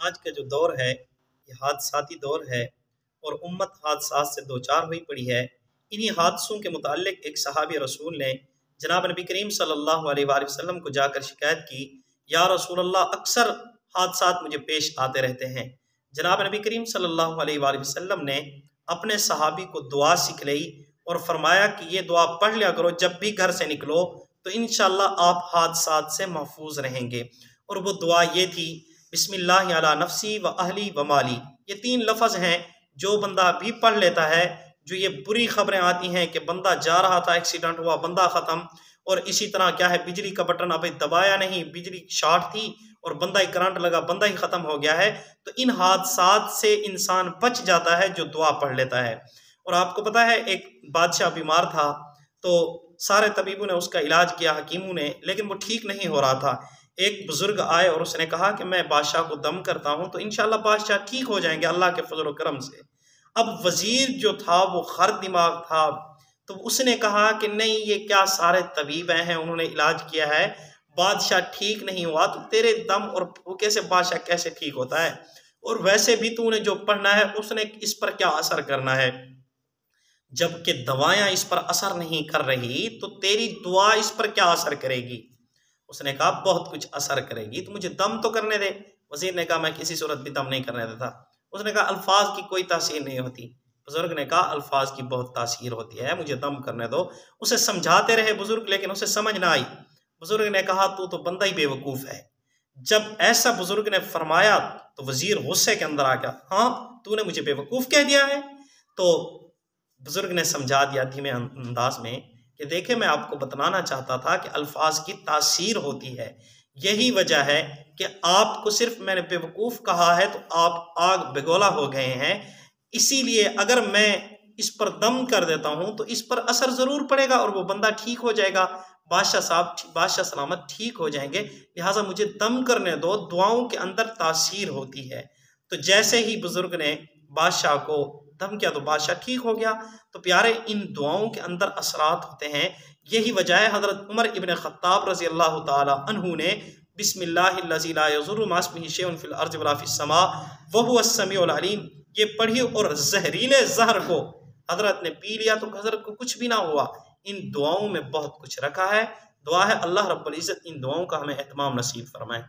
آج کا جو دور ہے یہ حادثاتی دور ہے اور امت حادثات سے دوچار ہوئی پڑی ہے۔ انہی حادثوں کے متعلق ایک صحابی رسول نے جناب نبی کریم صلی اللہ علیہ وآلہ وسلم کو جا کر شکایت کی، یا رسول اللہ اکثر حادثات مجھے پیش آتے رہتے ہیں۔ جناب نبی کریم صلی اللہ علیہ وآلہ وسلم نے اپنے صحابی کو دعا سکھلائی اور فرمایا کہ یہ دعا پڑھ لیا کرو جب بھی گھر سے نکلو تو انشاءاللہ آپ حادثات سے محفوظ رہیں گے۔ اور وہ دعا یہ تھی، بسم اللہ علی نفسی و اہلی و مالی۔ یہ 3 لفظ ہیں جو بندہ بھی پڑھ لیتا ہے، جو یہ بری خبریں آتی ہیں کہ بندہ جا رہا تھا، ایکسیڈنٹ ہوا، بندہ ختم، اور اسی طرح کیا ہے بجلی کا بٹن ابھی دبایا نہیں، بجلی شارٹ تھی اور بندہ ہی کرنٹ لگا، بندہ ہی ختم ہو گیا ہے، تو ان حادثات سے انسان بچ جاتا ہے جو دعا پڑھ لیتا ہے۔ اور آپ کو پتا ہے ایک بادشاہ بیمار تھا تو سارے طبیبوں نے اس کا علاج کیا، حکیموں نے، لیکن وہ ٹھیک نہیں ہو رہا تھا۔ ایک بزرگ آئے اور اس نے کہا کہ میں بادشاہ کو دم کرتا ہوں تو انشاءاللہ بادشاہ ٹھیک ہو جائیں گے اللہ کے فضل و کرم سے۔ اب وزیر جو تھا وہ خر دماغ تھا، تو اس نے کہا کہ نہیں، یہ کیا سارے طبیب ہیں، انہوں نے علاج کیا ہے، بادشاہ ٹھیک نہیں ہوا، تو تیرے دم اور پھوکے سے بادشاہ کیسے ٹھیک ہوتا ہے؟ اور ویسے بھی تو نے جو پڑھنا ہے اس نے اس پر کیا اثر کرنا ہے؟ جبکہ دوائیاں اس پر اثر نہیں کر رہی تو تیری دعا اس پر کیا اثر کرے گی؟ اس نے کہا بہت کچھ اثر کرے گی، تو مجھے دم تو کرنے دے۔ وزیر نے کہا میں کسی صورت بھی دم نہیں کرنے دیتا۔ اس نے کہا الفاظ کی کوئی تاثیر نہیں ہوتی۔ بزرگ نے کہا الفاظ کی بہت تاثیر ہوتی ہے، مجھے دم کرنے دو۔ اسے سمجھاتے رہے بزرگ، لیکن اسے سمجھ نہ آئی۔ بزرگ نے کہا تو بندہ ہی بے وقوف ہے۔ جب ایسا بزرگ نے فرمایا تو وزیر غصے کے اندر آ گیا، ہاں تو نے مجھے بے وقوف کہہ دیا ہے؟ تو بزرگ نے سمجھا دیا دھیمے انداز میں کہ دیکھیں میں آپ کو بتلانا چاہتا تھا کہ الفاظ کی تاثیر ہوتی ہے، یہی وجہ ہے کہ آپ کو صرف میں نے بے وقوف کہا ہے تو آپ آگ بگولا ہو گئے ہیں، اسی لیے اگر میں اس پر دم کر دیتا ہوں تو اس پر اثر ضرور پڑے گا اور وہ بندہ ٹھیک ہو جائے گا، بادشاہ سلامت ٹھیک ہو جائیں گے، لہٰذا مجھے دم کرنے دو، دعاؤں کے اندر تاثیر ہوتی ہے۔ تو جیسے ہی بزرگ نے بادشاہ کو دم کیا تو بادشاہ ٹھیک ہو گیا۔ تو پیارے ان دعاؤں کے اندر اثرات ہوتے ہیں، یہی وجہ ہے حضرت عمر ابن خطاب رضی اللہ تعالی عنہ نے بسم اللہ الذی لا یضر مع اسمہ شیء فی الارض ولا فی السماء وہو السمیع العلیم یہ پڑھی اور زہریلے زہر کو حضرت نے پی لیا تو حضرت کو کچھ بھی نہ ہوا۔ ان دعاؤں میں بہت کچھ رکھا ہے۔ دعا ہے اللہ رب العزت ان دعاؤں کا ہمیں اہتمام نصیب فرمائے۔